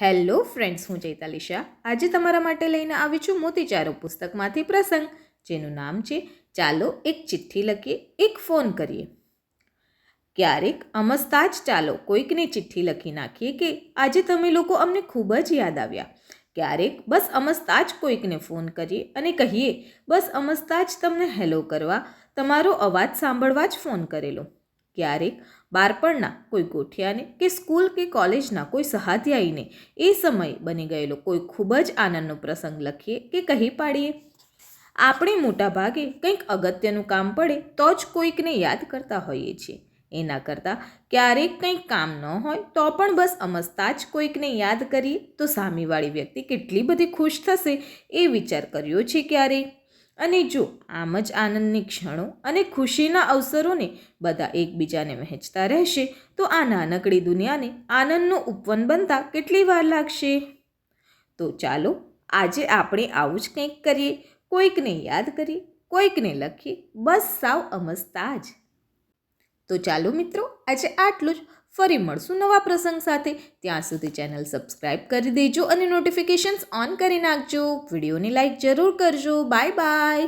Hello friends, હું ચૈતાલીશા આજે તમારા માટે લઈને આવી છું મોતીચારો પુસ્તકમાંથી પ્રસંગ, જેનું નામ છે ચાલો એક ચિઠ્ઠી લખીએ, એક ફોન કરીએ. ક્યારેક અમસ્તા જ ચાલો કોઈકને ચિઠ્ઠી લખી નાખીએ કે આજે તમે લોકો અમને ખૂબ જ યાદ આવ્યા. ક્યારેક બસ અમસ્તા જ કોઈકને ફોન કરીએ અને કહીએ બસ અમસ્તા જ તમને હેલો કરવા, તમારો અવાજ સાંભળવા જ ફોન કરેલો. ક્યારેક બાળપણના કોઈ ગોઠિયાને કે સ્કૂલ કે કોલેજના કોઈ સહાધ્યાયીને એ સમયે બની ગયેલો કોઈ ખૂબ જ આનંદનો પ્રસંગ લખીએ કે કહી પાડીએ. આપણે મોટાભાગે કંઈક અગત્યનું કામ પડે તો જ કોઈકને યાદ કરતા હોઈએ છીએ. એના કરતાં ક્યારેક કંઈક કામ ન હોય તો પણ બસ અમસ્તા જ કોઈકને યાદ કરીએ તો સામેવાળી વ્યક્તિ કેટલી બધી ખુશ થશે એ વિચાર કર્યો છે ક્યારેય? અને જો આમ જ આનંદની ક્ષણો અને ખુશીના અવસરોને બધા એકબીજાને વહેંચતા રહેશે તો આ નાનકડી દુનિયાને આનંદનું ઉપવન બનતા કેટલી વાર લાગશે? તો ચાલો આજે આપણે આવું જ કંઈક કરીએ, કોઈકને યાદ કરીએ, કોઈકને લખીએ, બસ સાવ અમસ્તા જ. તો ચાલો મિત્રો, આજે આટલું જ. ફરી મળશું નવા પ્રસંગ સાથે. ત્યાં સુધી ચેનલ સબસ્ક્રાઈબ કરી દેજો અને નોટિફિકેશન્સ ઓન કરી નાખજો. વિડીયોને લાઈક જરૂર કરજો. Bye bye.